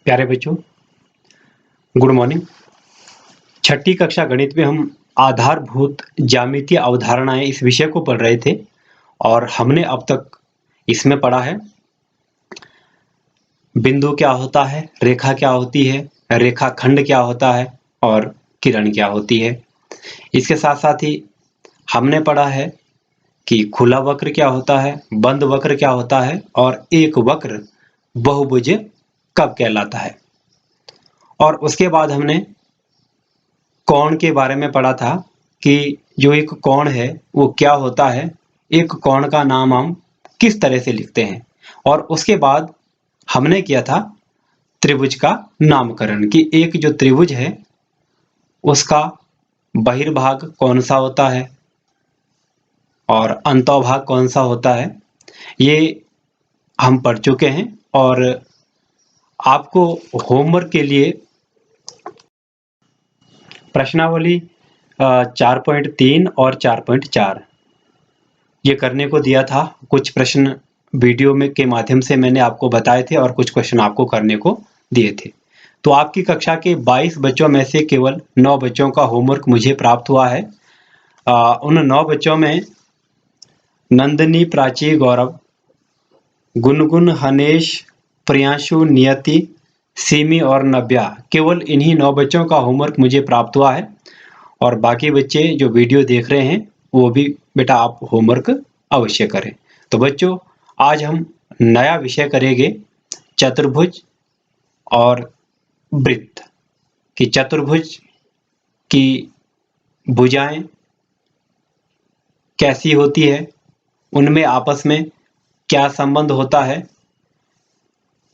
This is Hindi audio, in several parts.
प्यारे बच्चों, गुड मॉर्निंग। छठी कक्षा गणित में हम आधारभूत ज्यामितीय अवधारणाएं इस विषय को पढ़ रहे थे और हमने अब तक इसमें पढ़ा है बिंदु क्या होता है, रेखा क्या होती है, रेखाखंड क्या होता है और किरण क्या होती है। इसके साथ साथ ही हमने पढ़ा है कि खुला वक्र क्या होता है, बंद वक्र क्या होता है और एक वक्र बहुभुज कब कहलाता है। और उसके बाद हमने कोण के बारे में पढ़ा था कि जो एक कोण है वो क्या होता है, एक कोण का नाम हम किस तरह से लिखते हैं। और उसके बाद हमने किया था त्रिभुज का नामकरण कि एक जो त्रिभुज है उसका बहिर्भाग कौन सा होता है और अंतःभाग कौन सा होता है, ये हम पढ़ चुके हैं। और आपको होमवर्क के लिए प्रश्नावली 4.3 और 4.4 ये करने को दिया था। कुछ प्रश्न वीडियो में के माध्यम से मैंने आपको बताए थे और कुछ क्वेश्चन आपको करने को दिए थे। तो आपकी कक्षा के 22 बच्चों में से केवल 9 बच्चों का होमवर्क मुझे प्राप्त हुआ है। उन 9 बच्चों में नंदिनी, प्राची, गौरव, गुनगुन, हनेश, प्रियांशु, नियति, सिमी और नव्या, केवल इन्हीं 9 बच्चों का होमवर्क मुझे प्राप्त हुआ है। और बाकी बच्चे जो वीडियो देख रहे हैं वो भी बेटा आप होमवर्क अवश्य करें। तो बच्चों, आज हम नया विषय करेंगे चतुर्भुज और वृत्त कि चतुर्भुज की भुजाएं कैसी होती है, उनमें आपस में क्या संबंध होता है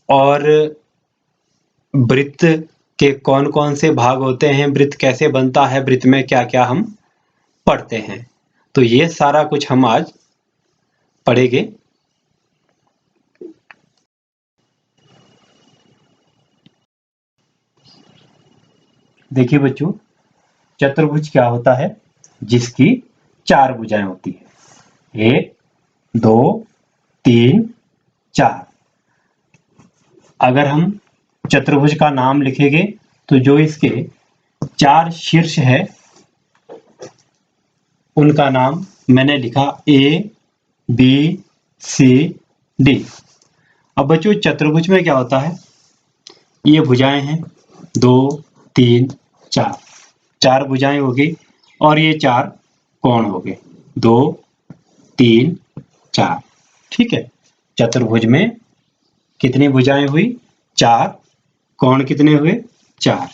और वृत्त के कौन कौन से भाग होते हैं, वृत्त कैसे बनता है, वृत्त में क्या क्या हम पढ़ते हैं। तो ये सारा कुछ हम आज पढ़ेंगे। देखिए बच्चों, चतुर्भुज क्या होता है? जिसकी 4 भुजाएं होती है, 1 2 3 4। अगर हम चतुर्भुज का नाम लिखेंगे तो जो इसके 4 शीर्ष है उनका नाम मैंने लिखा A B C D। अब बच्चों, चतुर्भुज में क्या होता है, ये भुजाएं हैं 2 3 4, 4 भुजाएं हो गई और ये 4 कोण हो गए 2 3 4। ठीक है, चतुर्भुज में कितनी भुजाएं हुई? 4। कोण कितने हुए? 4।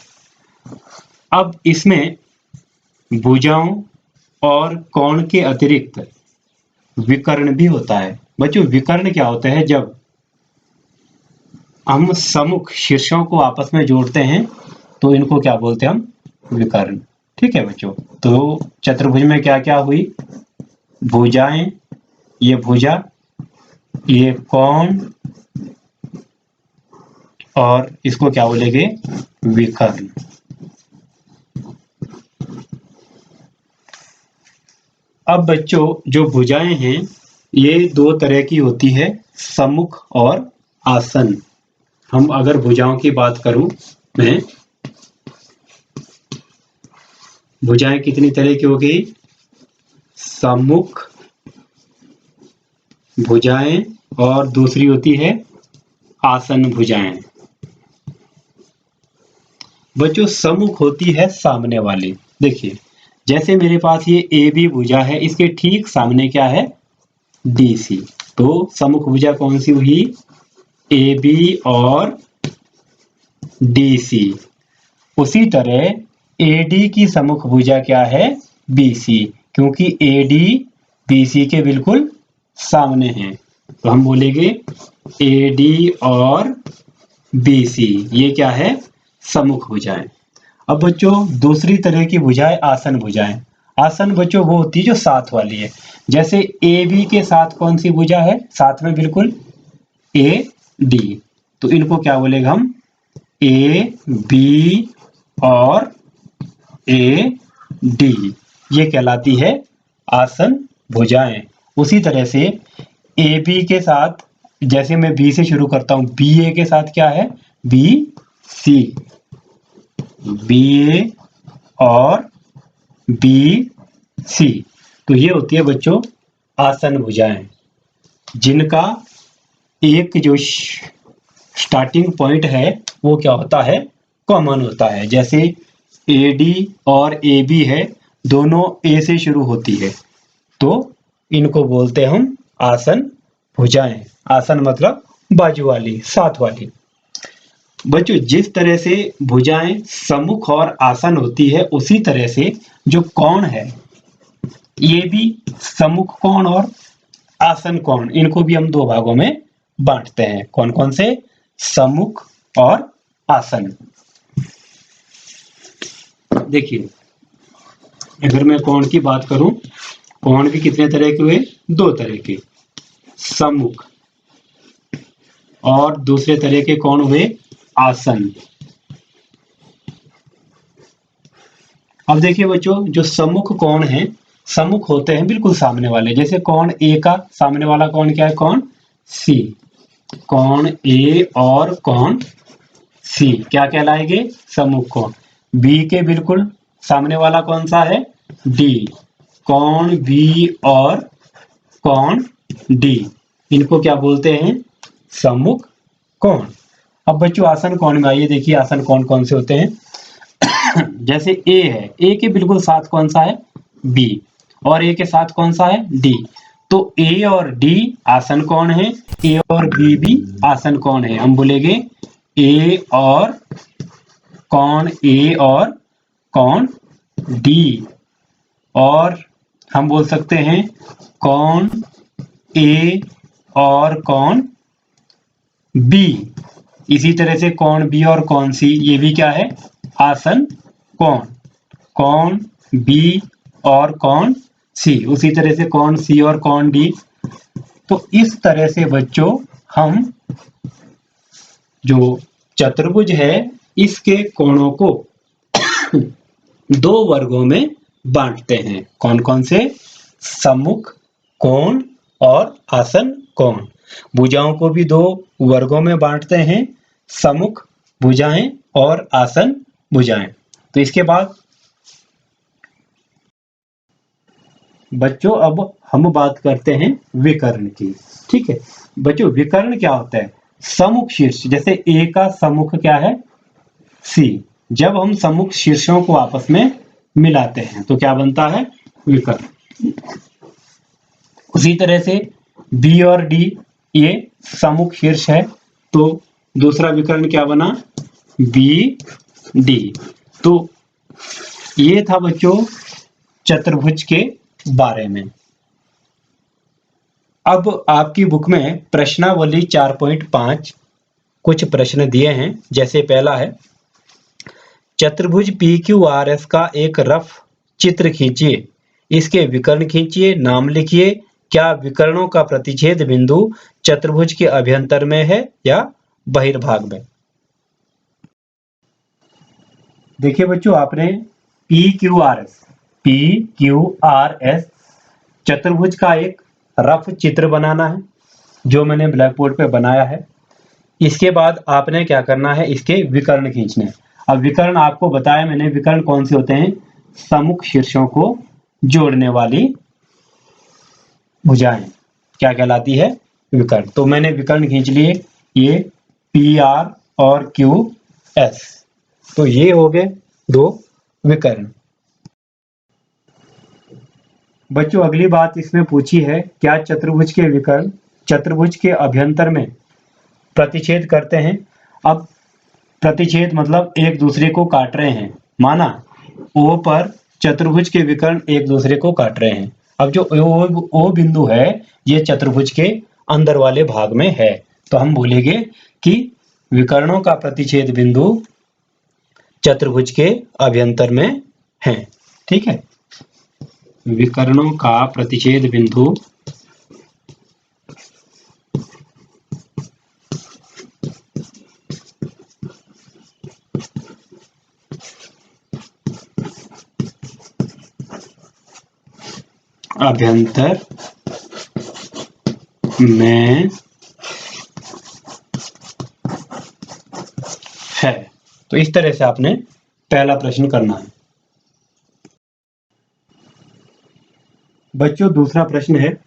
अब इसमें भुजाओं और कोण के अतिरिक्त विकर्ण भी होता है। बच्चों, विकर्ण क्या होता है? जब हम सम्मुख शीर्षों को आपस में जोड़ते हैं तो इनको क्या बोलते हैं? हम विकर्ण। ठीक है बच्चों, तो चतुर्भुज में क्या क्या हुई? भुजाएं, ये भुजा, ये कोण और इसको क्या बोलेंगे? विकर्ण। अब बच्चों, जो भुजाएं हैं ये 2 तरह की होती है, सम्मुख और आसन। हम अगर भुजाओं की बात करूं मैं, भुजाएं कितनी तरह की हो गई? सम्मुख भुजाएं और दूसरी होती है आसन भुजाएं। बच्चों, सम्मुख होती है सामने वाली। देखिए, जैसे मेरे पास ये ए बी भुजा है, इसके ठीक सामने क्या है? D C. तो सम्मुख भुजा कौन सी हुई? ए बी और डी सी। उसी तरह एडी की सम्मुख भुजा क्या है? बी सी, क्योंकि एडी बी सी के बिल्कुल सामने है। तो हम बोलेंगे एडी और बी सी, ये क्या है? सम्मुख भुजाएं। अब बच्चों, दूसरी तरह की भुजाएं आसन भुजाएं। आसन बच्चों वो होती है जो साथ वाली है। जैसे ए बी के साथ कौन सी भुजा है? साथ में बिल्कुल ए डी। तो इनको क्या बोलेगा हम? ए बी और ए डी, ये कहलाती है आसन भुजाएं। उसी तरह से ए बी के साथ, जैसे मैं बी से शुरू करता हूं, बी ए के साथ क्या है? बी सी, बी ए और बी सी। तो ये होती है बच्चों आसन भुजाएं, जिनका एक जो स्टार्टिंग पॉइंट है वो क्या होता है, कॉमन होता है। जैसे ए डी और ए बी है, दोनों ए से शुरू होती है, तो इनको बोलते हैं हम आसन भुजाएं। आसन मतलब बाजू वाली, साथ वाली। बच्चों जिस तरह से भुजाएं सम्मुख और आसन होती है, उसी तरह से जो कोण है ये भी सम्मुख कोण और आसन कोण, इनको भी हम दो भागों में बांटते हैं। कौन कौन से? सम्मुख और आसन। देखिए अगर मैं कोण की बात करूं, कोण भी कितने तरह के हुए? दो तरह के, सम्मुख और दूसरे तरह के कोण हुए आसन। अब देखिए बच्चों, जो सम्मुख कोण है, सम्मुख होते हैं बिल्कुल सामने वाले। जैसे कोण ए का सामने वाला कोण क्या है? कोण सी। कोण ए और कोण सी क्या कहलाएंगे? सम्मुख कोण। बी के बिल्कुल सामने वाला कौन सा है? डी। कोण बी और कोण डी, इनको क्या बोलते हैं? सम्मुख कोण। अब बच्चों आसन कोण में आइए, देखिए आसन कोण कौन से होते हैं। जैसे ए है, ए के बिल्कुल साथ कौन सा है? बी। और ए के साथ कौन सा है? डी। तो ए और डी आसन कोण है, ए और बी भी आसन कोण है। हम बोलेंगे ए और कोण ए और कोण डी। और हम बोल सकते हैं कोण ए और कोण बी। इसी तरह से कोण बी और कोण सी, ये भी क्या है? आसन कोण। कोण बी और कोण सी, उसी तरह से कोण सी और कोण डी। तो इस तरह से बच्चों हम जो चतुर्भुज है, इसके कोणों को दो वर्गों में बांटते हैं। कौन कौन से? सम्मुख कोण और आसन कोण। भुजाओं को भी दो वर्गों में बांटते हैं, सम्मुख भुजाएं और आसन भुजाएं। तो इसके बाद बच्चों अब हम बात करते हैं विकर्ण की। ठीक है बच्चों, विकर्ण क्या होता है? सम्मुख शीर्ष। जैसे ए का सम्मुख क्या है? सी। जब हम सम्मुख शीर्षों को आपस में मिलाते हैं तो क्या बनता है? विकर्ण। उसी तरह से बी और डी ये सम्मुख शीर्ष है, तो दूसरा विकर्ण क्या बना? B D. तो ये था बच्चों चतुर्भुज के बारे में। अब आपकी बुक में प्रश्नावली 4.5 कुछ प्रश्न दिए हैं। जैसे पहला है, चतुर्भुज PQRS का एक रफ चित्र खींचिए, इसके विकर्ण खींचिए, नाम लिखिए। क्या विकर्णों का प्रतिच्छेद बिंदु चतुर्भुज के अभ्यंतर में है या बहिर्भाग में? देखिए बच्चों, आपने PQRS चतुर्भुज का एक रफ चित्र बनाना है, जो मैंने ब्लैक बोर्ड पे बनाया है। इसके बाद आपने क्या करना है? इसके विकर्ण खींचने। अब विकर्ण आपको बताया मैंने, विकर्ण कौन से होते हैं? सम्मुख शीर्षों को जोड़ने वाली भुजाएं क्या कहलाती है? विकर्ण। तो मैंने विकर्ण खींच लिए, ये PR और QS। तो ये हो गए दो विकर्ण। बच्चों अगली बात इसमें पूछी है, क्या चतुर्भुज के विकर्ण चतुर्भुज के अभ्यंतर में प्रतिच्छेद करते हैं? अब प्रतिच्छेद मतलब एक दूसरे को काट रहे हैं। माना O पर चतुर्भुज के विकर्ण एक दूसरे को काट रहे हैं। अब जो O बिंदु है, ये चतुर्भुज के अंदर वाले भाग में है, तो हम बोलेंगे कि विकर्णों का प्रतिच्छेद बिंदु चतुर्भुज के अभ्यंतर में है। ठीक है, विकर्णों का प्रतिच्छेद बिंदु अभ्यंतर में है। तो इस तरह से आपने पहला प्रश्न करना है। बच्चों दूसरा प्रश्न है,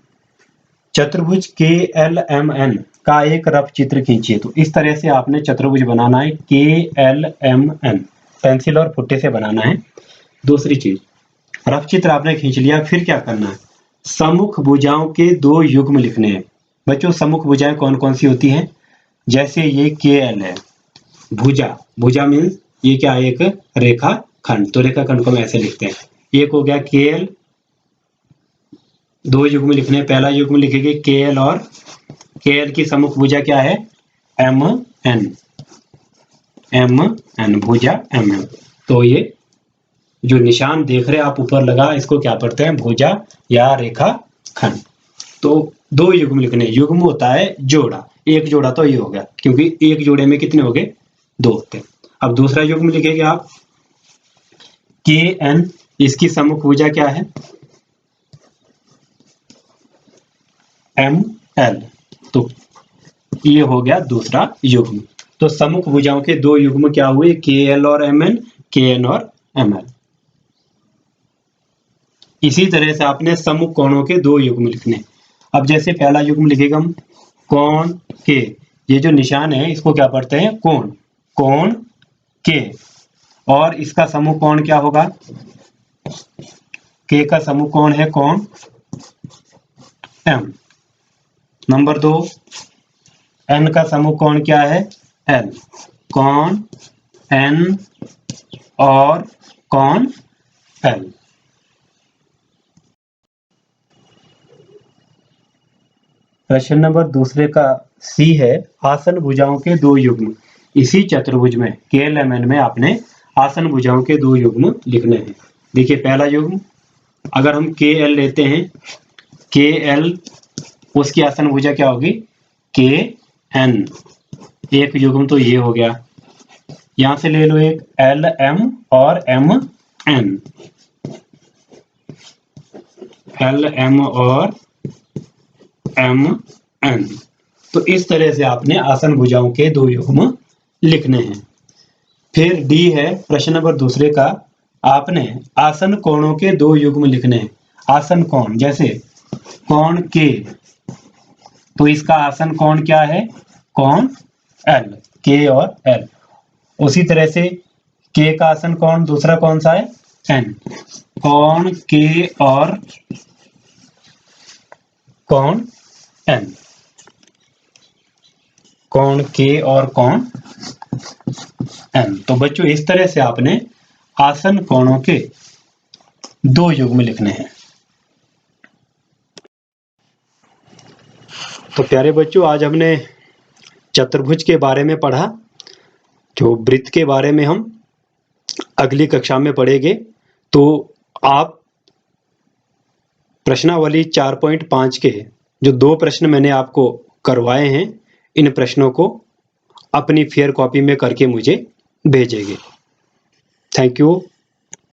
चतुर्भुज KLMN का एक रफ चित्र खींचिए। तो इस तरह से आपने चतुर्भुज बनाना है, KLMN पेंसिल और फुट्टे से बनाना है। दूसरी चीज, रफ चित्र आपने खींच लिया, फिर क्या करना है, सम्मुख भुजाओं के दो युग्म लिखने हैं। बच्चों सम्मुख भुजाएं कौन कौन सी होती हैं, जैसे ये KL है, भुजा, भुजा मीन्स ये क्या है, एक रेखा खंड, तो रेखा खंड को हम ऐसे लिखते हैं। एक हो गया KL, दो युग्म लिखने, पहला युग्म लिखेंगे KL और KL की सम्मुख भुजा क्या है, MN, MN भुजा MN। तो ये जो निशान देख रहे हैं आप ऊपर लगा, इसको क्या पढ़ते हैं, भुजा या रेखा खंड। तो दो युग्म लिखने, युग्म होता है जोड़ा, एक जोड़ा तो ये हो गया, क्योंकि एक जोड़े में कितने हो गए, दो होते हैं। अब दूसरा युग्म लिखेंगे आप KN, इसकी सम्मुख भुजा क्या है, ML, तो ये हो गया दूसरा युग्म। तो सम्मुख भुजाओं के दो युग्म क्या हुए, KL और MN, KN और ML। इसी तरह से आपने सम्मुख कोणों के दो युग्म लिखने। अब जैसे पहला युग्म लिखेगा हम कोण के, ये जो निशान है इसको क्या पढ़ते हैं, कोण, कोण के, और इसका सम्मुख कोण क्या होगा, के का सम्मुख कोण है कोण M। नंबर 2, N का सम्मुख कोण क्या है, L, कोण N और कोण L। प्रश्न नंबर दूसरे का C है, आसन भुजाओं के दो युग्म। इसी चतुर्भुज में KLMN में आपने आसन भुजाओं के दो युग्म लिखने हैं। देखिए पहला युग्म, अगर हम KL लेते हैं, KL उसकी आसन भुजा क्या होगी, KN, एक युग्म तो ये हो गया। यहां से ले लो एक LM और MN, LM और MN। तो इस तरह से आपने आसन भुजाओं के दो युग्म लिखने हैं। फिर D है प्रश्न नंबर दूसरे का, आपने आसन कोणों के दो युग्म लिखने हैं। आसन कोण, जैसे कोण K, तो इसका आसन कोण क्या है, कोण L, K और L। उसी तरह से K का आसन कोण दूसरा कौन सा है, N, कोण K और कोण N, कोण K और कोण N। तो बच्चों इस तरह से आपने आसन कोणों के दो युग्म लिखने हैं। तो प्यारे बच्चों आज हमने चतुर्भुज के बारे में पढ़ा, जो वृत्त के बारे में हम अगली कक्षा में पढ़ेंगे। तो आप प्रश्नावली 4.5 के जो दो प्रश्न मैंने आपको करवाए हैं, इन प्रश्नों को अपनी फेयर कॉपी में करके मुझे भेजेंगे। Thank you.